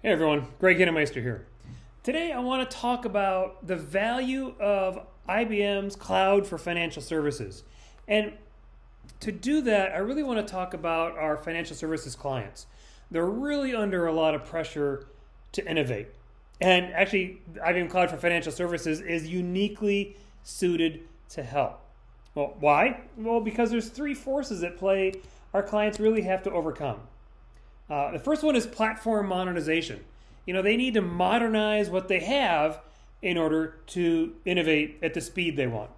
Hey everyone, Greg Hinnemeister here. Today I want to talk about the value of IBM's Cloud for Financial Services. And to do that, I really want to talk about our financial services clients. They're really under a lot of pressure to innovate. And actually, IBM Cloud for Financial Services is uniquely suited to help. Well, why? Well, because there's three forces at play our clients really have to overcome. The first one is platform modernization. They need to modernize what they have in order to innovate at the speed they want.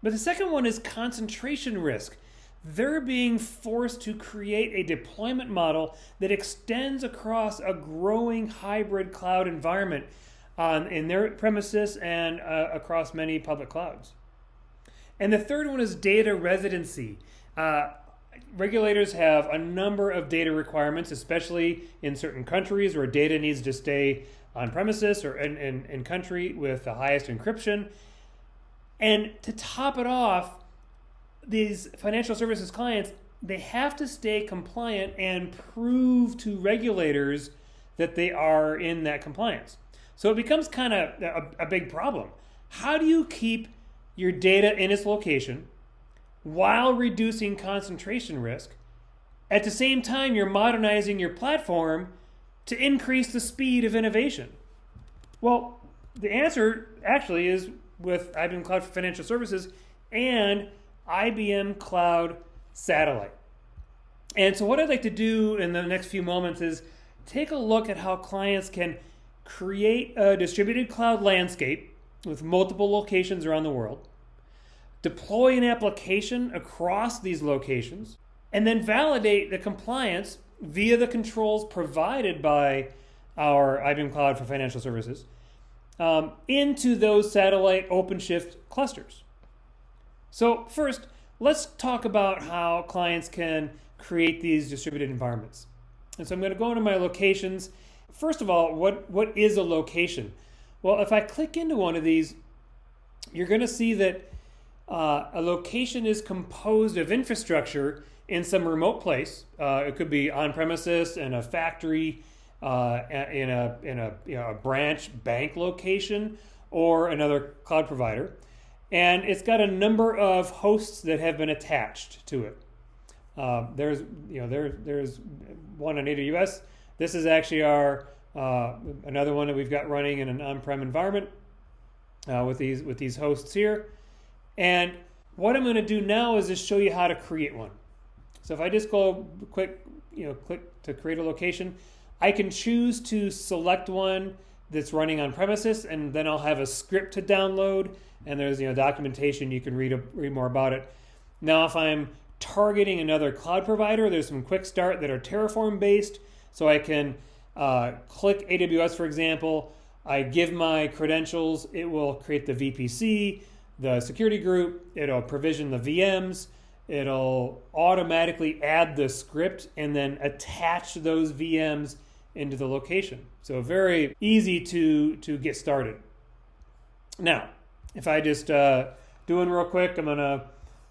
But the second one is concentration risk. They're being forced to create a deployment model that extends across a growing hybrid cloud environment in their premises and across many public clouds. And the third one is data residency. Regulators have a number of data requirements, especially in certain countries where data needs to stay on premises or in country with the highest encryption. And to top it off, these financial services clients, they have to stay compliant and prove to regulators that they are in that compliance. So it becomes kind of a big problem. How do you keep your data in its location while reducing concentration risk? At the same time, you're modernizing your platform to increase the speed of innovation. Well, the answer actually is with IBM Cloud for Financial Services and IBM Cloud Satellite. And so what I'd like to do in the next few moments is take a look at how clients can create a distributed cloud landscape with multiple locations around the world, deploy an application across these locations, and then validate the compliance via the controls provided by our IBM Cloud for Financial Services into those satellite OpenShift clusters. So first, let's talk about how clients can create these distributed environments. And so I'm going to go into my locations. First of all, what is a location? Well, if I click into one of these, you're going to see that a location is composed of infrastructure in some remote place. It could be on premises in a factory, in a branch bank location, or another cloud provider, and it's got a number of hosts that have been attached to it. There's one on AWS. This is actually our another one that we've got running in an on-prem environment with these hosts here. And what I'm going to do now is just show you how to create one. So if I just click to create a location, I can choose to select one that's running on premises, and then I'll have a script to download, and there's documentation you can read more about it. Now, if I'm targeting another cloud provider, there's some quick start that are Terraform based, so I can click AWS, for example. I give my credentials, it will create the VPC, the security group, it'll provision the VMs, it'll automatically add the script and then attach those VMs into the location. So very easy to get started. Now, if I just do it real quick, I'm gonna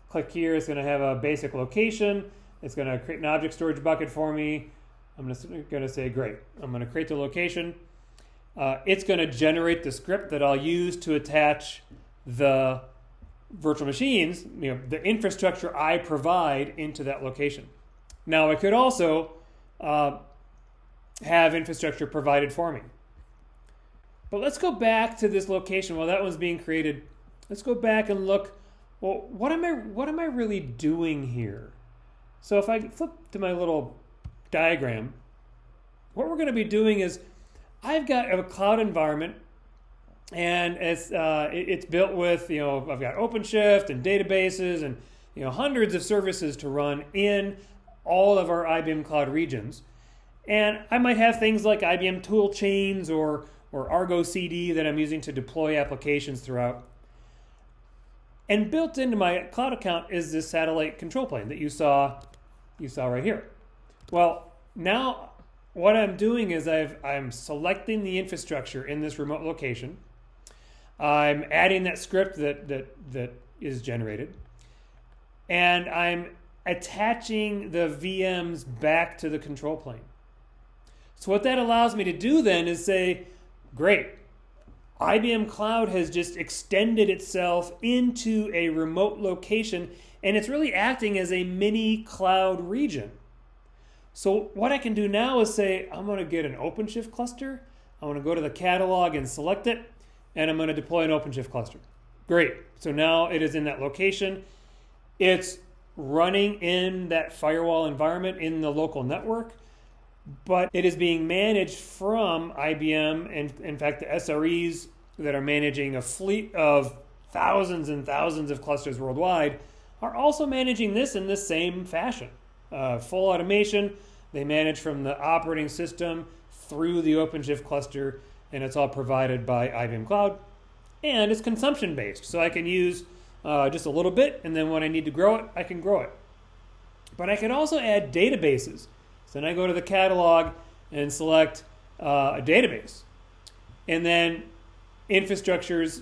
click here, it's gonna have a basic location, it's gonna create an object storage bucket for me. I'm just gonna say, great, I'm gonna create the location. It's gonna generate the script that I'll use to attach the virtual machines, the infrastructure I provide into that location. Now I could also have infrastructure provided for me. But let's go back to this location while that one's being created. Let's go back and look, well, what am I really doing here? So if I flip to my little diagram, what we're going to be doing is I've got a cloud environment, and it's built with, I've got OpenShift and databases and hundreds of services to run in all of our IBM Cloud regions. And I might have things like IBM tool chains or Argo CD that I'm using to deploy applications throughout. And built into my cloud account is this satellite control plane that you saw right here. Well, now what I'm doing is I'm selecting the infrastructure in this remote location. I'm adding that script that is generated, and I'm attaching the VMs back to the control plane. So what that allows me to do then is say, great, IBM Cloud has just extended itself into a remote location, and it's really acting as a mini cloud region. So what I can do now is say, I'm going to get an OpenShift cluster. I want to go to the catalog and select it, and I'm going to deploy an OpenShift cluster. Great. So now it is in that location. It's running in that firewall environment in the local network, but it is being managed from IBM, and in fact the SREs that are managing a fleet of thousands and thousands of clusters worldwide are also managing this in the same fashion. Full automation, they manage from the operating system through the OpenShift cluster, and it's all provided by IBM Cloud, and it's consumption based, so I can use just a little bit, and then when I need to grow it, I can grow it. But I can also add databases. So then I go to the catalog and select a database. And then infrastructure's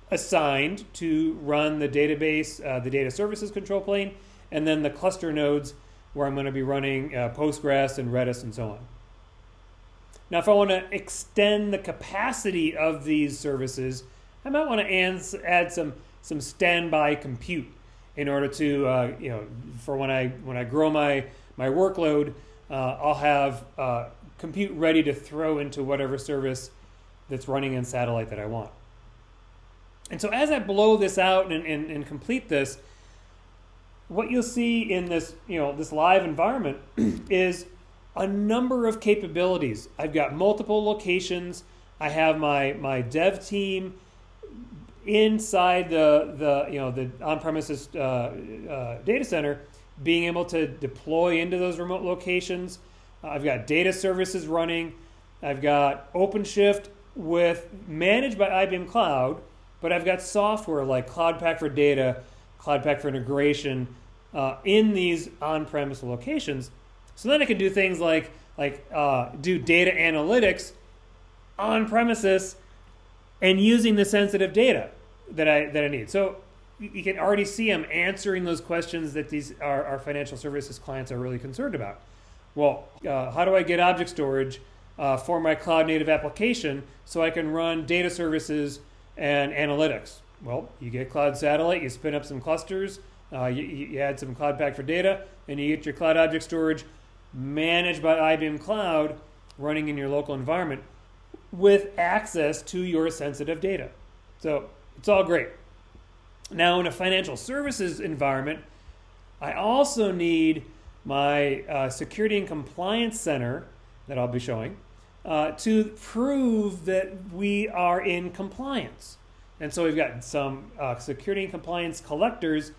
assigned to run the database, the data services control plane, and then the cluster nodes where I'm going to be running Postgres and Redis and so on. Now, if I want to extend the capacity of these services, I might want to add some standby compute in order to, for when I grow my workload, I'll have compute ready to throw into whatever service that's running in satellite that I want. And so as I blow this out and complete this, what you'll see in this, this live environment is a number of capabilities. I've got multiple locations. I have my dev team inside the on-premises data center, being able to deploy into those remote locations. I've got data services running. I've got OpenShift managed by IBM Cloud, but I've got software like Cloud Pak for Data, Cloud Pak for Integration in these on-premise locations. So then I can do things like do data analytics on premises and using the sensitive data that I need. So you can already see I'm answering those questions that these our financial services clients are really concerned about. Well, how do I get object storage for my cloud native application so I can run data services and analytics? Well, you get Cloud Satellite, you spin up some clusters, you add some Cloud Pak for Data, and you get your cloud object storage managed by IBM Cloud running in your local environment with access to your sensitive data. So it's all great. Now in a financial services environment, I also need my security and compliance center that I'll be showing to prove that we are in compliance. And so we've got some security and compliance collectors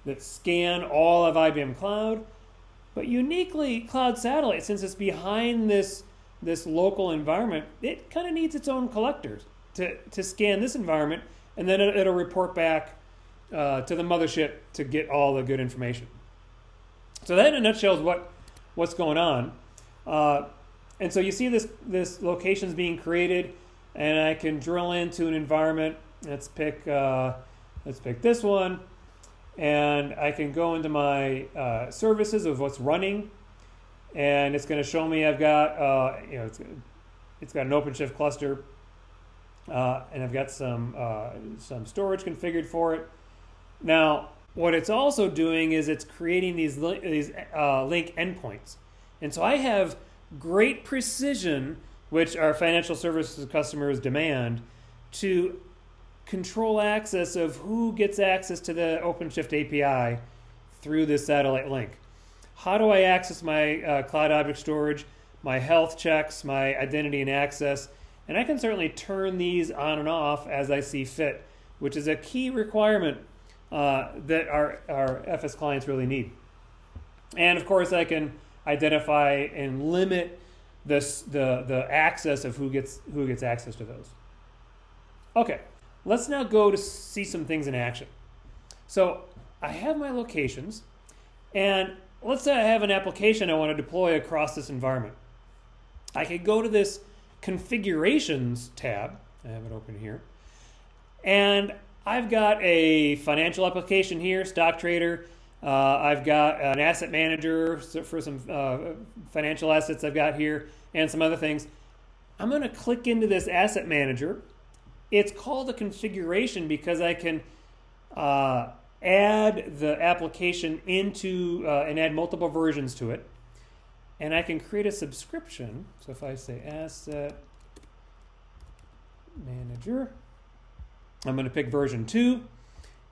that scan all of IBM Cloud, but uniquely Cloud Satellite, since it's behind this local environment, it kind of needs its own collectors to scan this environment, and then it'll report back to the mothership to get all the good information. So that in a nutshell is what's going on. And so you see this location's being created, and I can drill into an environment. Let's pick this one, and I can go into my services of what's running, and it's going to show me I've got it's got an OpenShift cluster, and I've got some storage configured for it. Now, what it's also doing is it's creating these link endpoints, and so I have great precision, which our financial services customers demand, to control access of who gets access to the OpenShift API through this satellite link. How do I access my cloud object storage, my health checks, my identity and access? And I can certainly turn these on and off as I see fit, which is a key requirement that our FS clients really need. And of course, I can identify and limit the access of who gets access to those. Okay. Let's now go to see some things in action. So I have my locations, and let's say I have an application I want to deploy across this environment. I could go to this configurations tab. I have it open here. And I've got a financial application here, stock trader. I've got an asset manager for some financial assets I've got here. and some other things. I'm going to click into this asset manager. It's called a configuration because I can add the application into and add multiple versions to it. And I can create a subscription. So if I say asset manager, I'm going to pick version 2.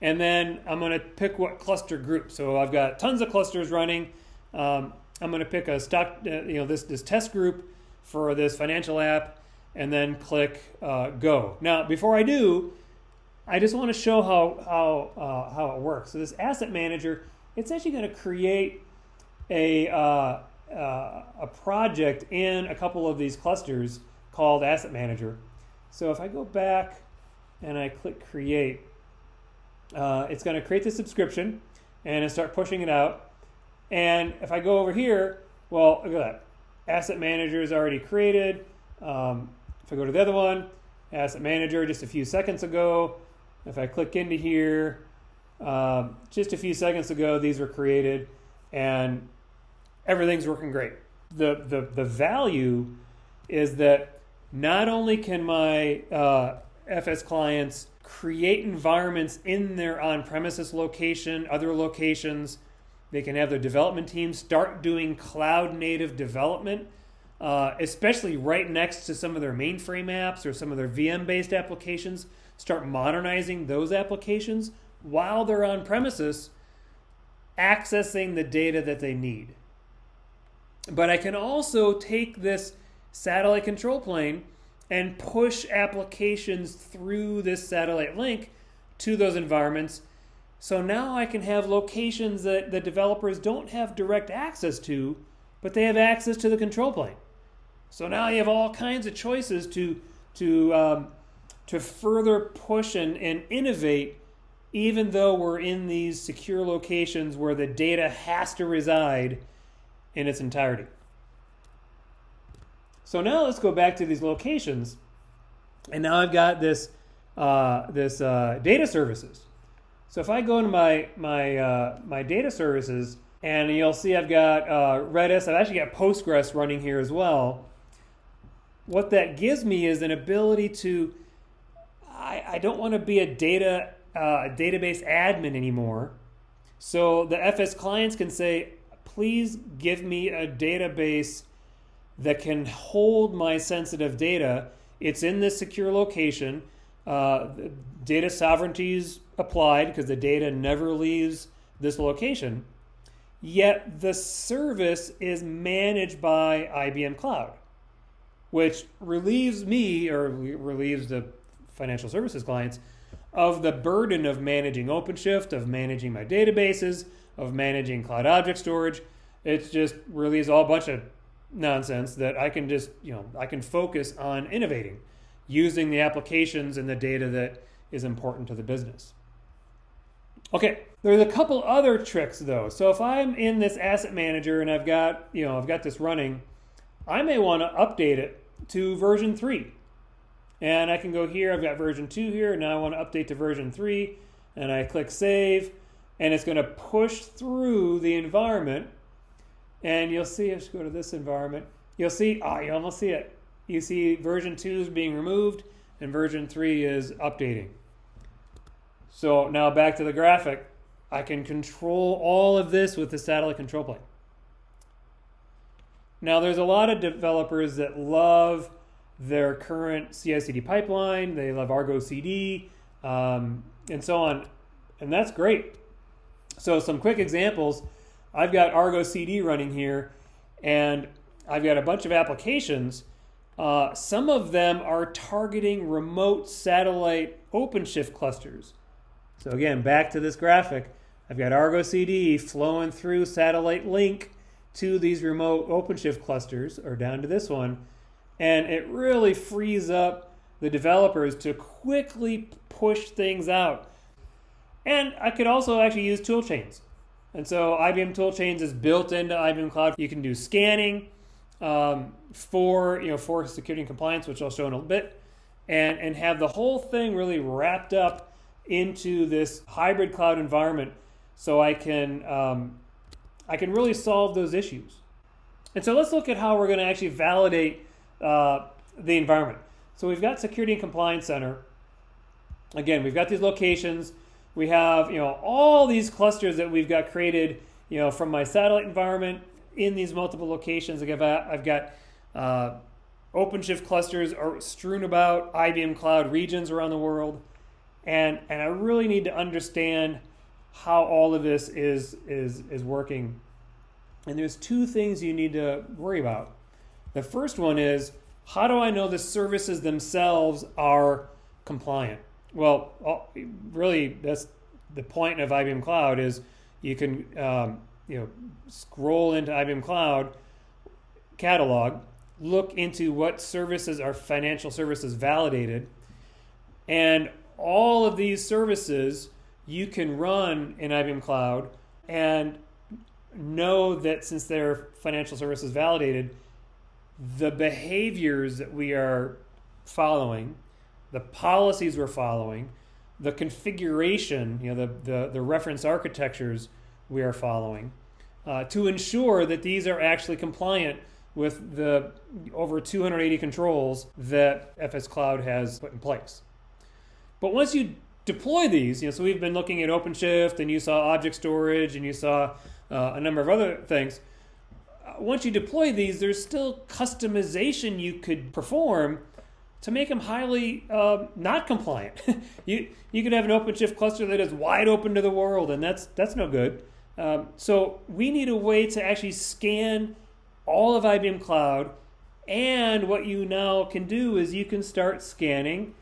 And then I'm going to pick what cluster group. So I've got tons of clusters running. I'm going to pick a stock, this test group for this financial app, and then click go. Now, before I do, I just want to show how it works. So this asset manager, it's actually going to create a project in a couple of these clusters called asset manager. So if I go back and I click create, it's going to create the subscription and start pushing it out. And if I go over here, well, look at that. Asset manager is already created. If I go to the other one, asset manager just a few seconds ago. If I click into here, just a few seconds ago, these were created and everything's working great. The value is that not only can my FS clients create environments in their on-premises location, other locations, they can have their development team start doing cloud-native development, especially right next to some of their mainframe apps or some of their VM-based applications, start modernizing those applications while they're on premises, accessing the data that they need. But I can also take this satellite control plane and push applications through this satellite link to those environments. So now I can have locations that the developers don't have direct access to, but they have access to the control plane. So now you have all kinds of choices to further push and innovate, even though we're in these secure locations where the data has to reside in its entirety. So now let's go back to these locations, and now I've got this data services. So if I go into my data services, and you'll see I've got Redis, I've actually got Postgres running here as well. What that gives me is an ability to, I don't want to be a database admin anymore. So the FS clients can say, please give me a database that can hold my sensitive data. It's in this secure location. Data sovereignty is applied because the data never leaves this location. Yet the service is managed by IBM Cloud, which relieves me, or relieves the financial services clients, of the burden of managing OpenShift, of managing my databases, of managing cloud object storage. It just relieves all a bunch of nonsense that I can just, I can focus on innovating, using the applications and the data that is important to the business. Okay, there's a couple other tricks though. So if I'm in this asset manager and I've got this running, I may want to update it to version 3. And I can go here, I've got version 2 here, now I want to update to version 3, and I click save, and it's going to push through the environment. And you'll see, let's go to this environment, you'll see, you almost see it. You see version 2 is being removed and version 3 is updating. So now back to the graphic, I can control all of this with the satellite control plane. Now there's a lot of developers that love their current CI/CD pipeline, they love Argo CD, and so on, and that's great. So some quick examples. I've got Argo CD running here, and I've got a bunch of applications. Some of them are targeting remote satellite OpenShift clusters. So again, back to this graphic, I've got Argo CD flowing through satellite link to these remote OpenShift clusters, or down to this one, and it really frees up the developers to quickly push things out. And I could also actually use tool chains. And so IBM tool chains is built into IBM Cloud. You can do scanning for security and compliance, which I'll show in a bit, and have the whole thing really wrapped up into this hybrid cloud environment, so I can really solve those issues. And so let's look at how we're going to actually validate the environment. So we've got Security and Compliance Center. Again, we've got these locations. We have all these clusters that we've got created from my satellite environment in these multiple locations. I've got OpenShift clusters are strewn about IBM Cloud regions around the world. And I really need to understand how all of this is working. And there's two things you need to worry about. The first one is, how do I know the services themselves are compliant? Well, really, that's the point of IBM Cloud is you can scroll into IBM Cloud catalog, look into what services are financial services validated, and all of these services you can run in IBM Cloud and know that since they're financial services validated, the behaviors that we are following, the policies we're following, the configuration, the reference architectures we are following, to ensure that these are actually compliant with the over 280 controls that FS Cloud has put in place. But once you deploy these, so we've been looking at OpenShift, and you saw object storage, and you saw a number of other things. Once you deploy these, there's still customization you could perform to make them highly not compliant. You could have an OpenShift cluster that is wide open to the world, and that's no good. So we need a way to actually scan all of IBM Cloud, and what you now can do is you can start scanning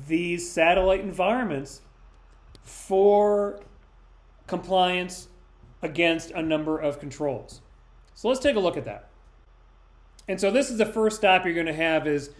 these satellite environments for compliance against a number of controls. So let's take a look at that. And so this is the first stop you're going to have is,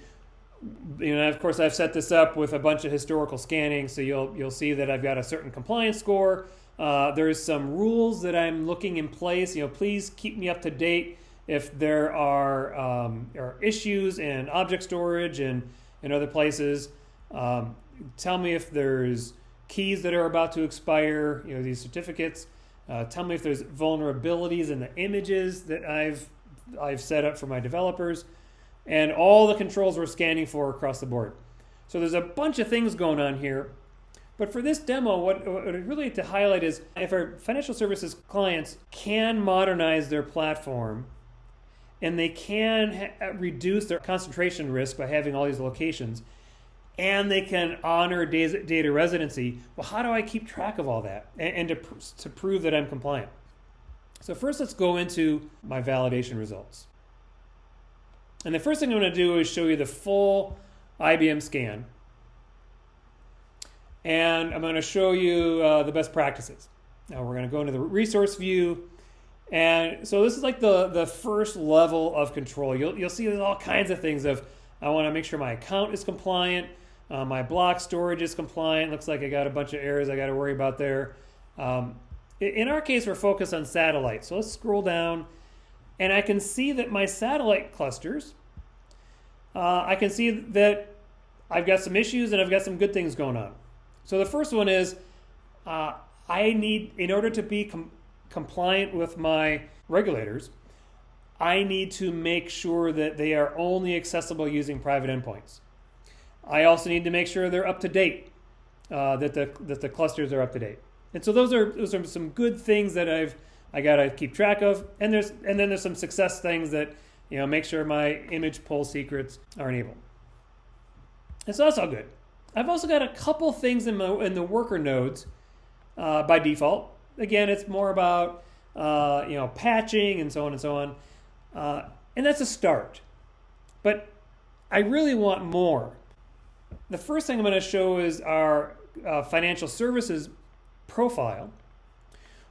of course I've set this up with a bunch of historical scanning, so you'll see that I've got a certain compliance score. There's some rules that I'm looking in place. Please keep me up to date if there are issues in object storage and in other places. Tell me if there's keys that are about to expire, these certificates. Tell me if there's vulnerabilities in the images that I've set up for my developers, and all the controls we're scanning for across the board. So there's a bunch of things going on here. But for this demo, what I'd really like to highlight is if our financial services clients can modernize their platform and they can reduce their concentration risk by having all these locations, and they can honor data residency, well, how do I keep track of all that and to prove that I'm compliant? So first, let's go into my validation results. And the first thing I'm going to do is show you the full IBM scan. And I'm going to show you the best practices. Now we're going to go into the resource view. And so this is like the first level of control. You'll see there's all kinds of things of, I want to make sure my account is compliant. My block storage is compliant. Looks like I got a bunch of errors I got to worry about there. In our case, we're focused on satellite. So let's scroll down, and I can see that my satellite clusters, I can see that I've got some issues and I've got some good things going on. So the first one is I need, in order to be compliant with my regulators, I need to make sure that they are only accessible using private endpoints. I also need to make sure they're up to date, that the clusters are up to date. And so those are some good things that I got to keep track of. And then there's some success things that make sure my image pull secrets are enabled. And so that's all good. I've also got a couple things in the worker nodes by default. Again, it's more about patching and so on and so on, and that's a start. But I really want more. The first thing I'm going to show is our financial services profile,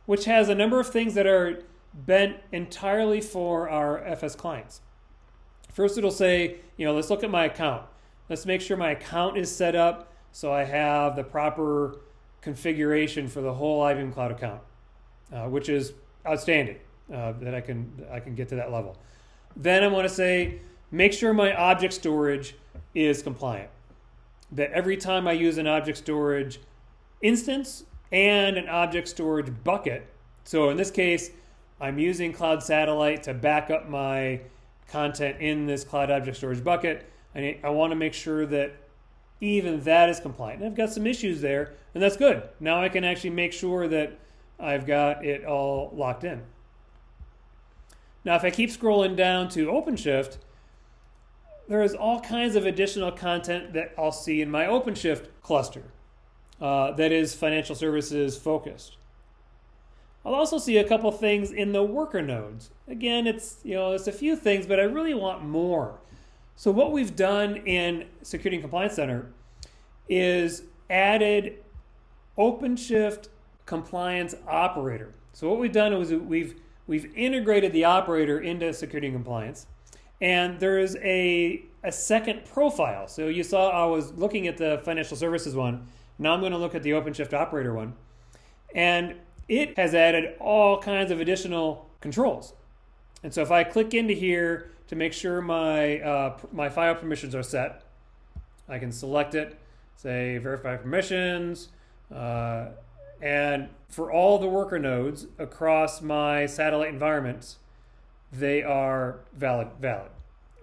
which has a number of things that are bent entirely for our FS clients. First, it'll say, let's look at my account. Let's make sure my account is set up so I have the proper configuration for the whole IBM Cloud account, which is outstanding, that I can get to that level. Then I want to say, make sure my object storage is compliant. That every time I use an object storage instance and an object storage bucket, so in this case, I'm using Cloud Satellite to back up my content in this Cloud Object Storage bucket. I want to make sure that even that is compliant. And I've got some issues there, and that's good. Now I can actually make sure that I've got it all locked in. Now, if I keep scrolling down to OpenShift, there is all kinds of additional content that I'll see in my OpenShift cluster that is financial services focused. I'll also see a couple things in the worker nodes. Again, it's a few things, but I really want more. So what we've done in Security and Compliance Center is added OpenShift Compliance Operator. So what we've done is we've integrated the operator into Security and Compliance, and there is a second profile. So you saw I was looking at the financial services one. Now I'm going to look at the OpenShift Operator one, and it has added all kinds of additional controls. And so if I click into here to make sure my file permissions are set, I can select it, say verify permissions, and for all the worker nodes across my satellite environments, they are valid,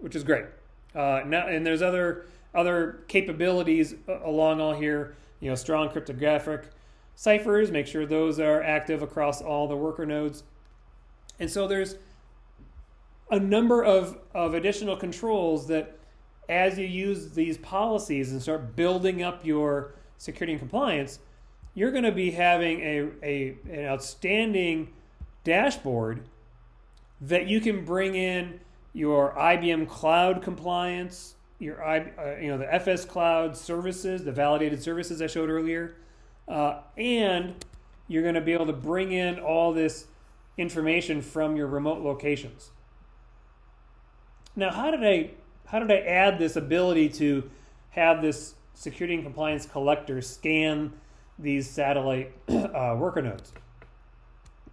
which is great. Now, and there's other capabilities along all here. Strong cryptographic ciphers, make sure those are active across all the worker nodes. And so there's a number of additional controls that, as you use these policies and start building up your security and compliance, you're going to be having an outstanding dashboard that you can bring in your IBM Cloud compliance, your the FS Cloud services, the validated services I showed earlier, and you're going to be able to bring in all this information from your remote locations. Now, how did I add this ability to have this security and compliance collector scan these satellite worker nodes?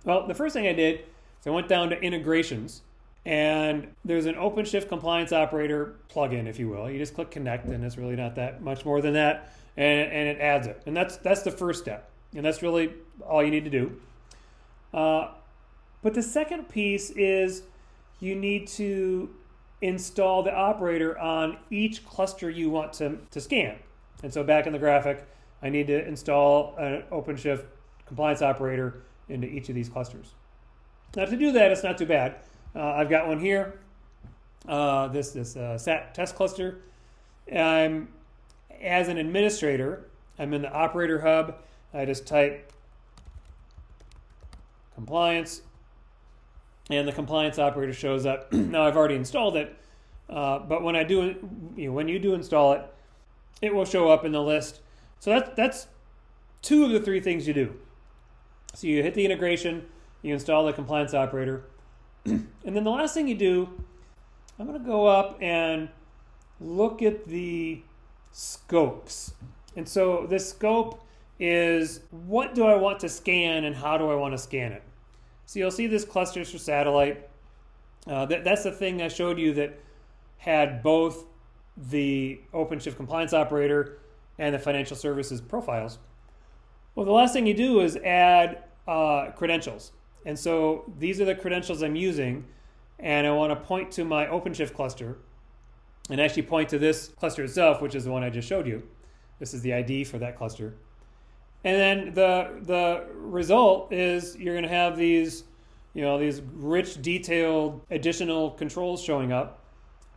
Well, the first thing I did is I went down to integrations, and there's an OpenShift Compliance Operator plugin, if you will. You just click connect, and it's really not that much more than that, and it adds it. And that's the first step, and that's really all you need to do. But the second piece is you need to install the operator on each cluster you want to scan. And so back in the graphic, I need to install an OpenShift Compliance Operator into each of these clusters. Now, to do that, it's not too bad. I've got one here, this SAT test cluster. As an administrator, I'm in the operator hub. I just type compliance, and the compliance operator shows up. Now, I've already installed it, but when you do install it, it will show up in the list. So that's two of the three things you do. So you hit the integration, you install the compliance operator, and then the last thing you do, I'm going to go up and look at the scopes. And so this scope is, what do I want to scan and how do I want to scan it? So you'll see this clusters for satellite. That's the thing I showed you that had both the OpenShift Compliance Operator and the financial services profiles. Well, the last thing you do is add credentials. And so these are the credentials I'm using, and I want to point to my OpenShift cluster and actually point to this cluster itself, which is the one I just showed you. This is the ID for that cluster. And then the result is you're going to have these rich, detailed, additional controls showing up.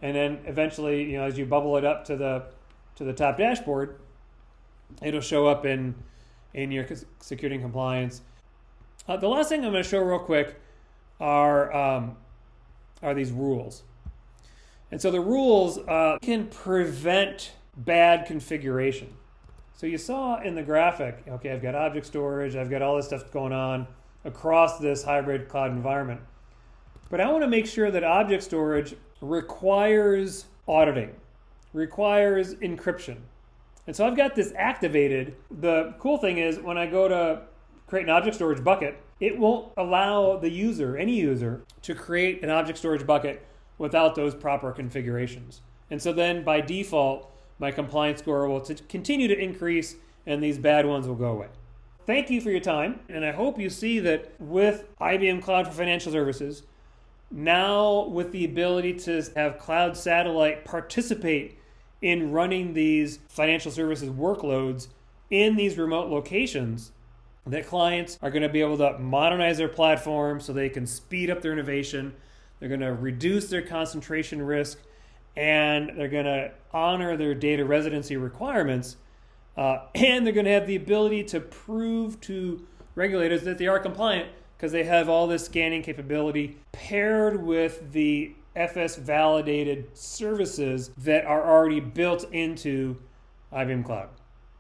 And then eventually, as you bubble it up to the top dashboard, it'll show up in your security and compliance. The last thing I'm going to show real quick are these rules. And so the rules can prevent bad configuration. So you saw in the graphic, okay, I've got object storage, I've got all this stuff going on across this hybrid cloud environment. But I want to make sure that object storage requires auditing, requires encryption. And so I've got this activated. The cool thing is when I go to create an object storage bucket, it won't allow the user, any user, to create an object storage bucket without those proper configurations. And so then by default, my compliance score will continue to increase and these bad ones will go away. thank you for your time, and I hope you see that with IBM Cloud for Financial Services, now with the ability to have Cloud Satellite participate in running these financial services workloads in these remote locations, that clients are going to be able to modernize their platform so they can speed up their innovation. They're going to reduce their concentration risk, and they're going to honor their data residency requirements, and they're going to have the ability to prove to regulators that they are compliant because they have all this scanning capability paired with the FS validated services that are already built into IBM Cloud.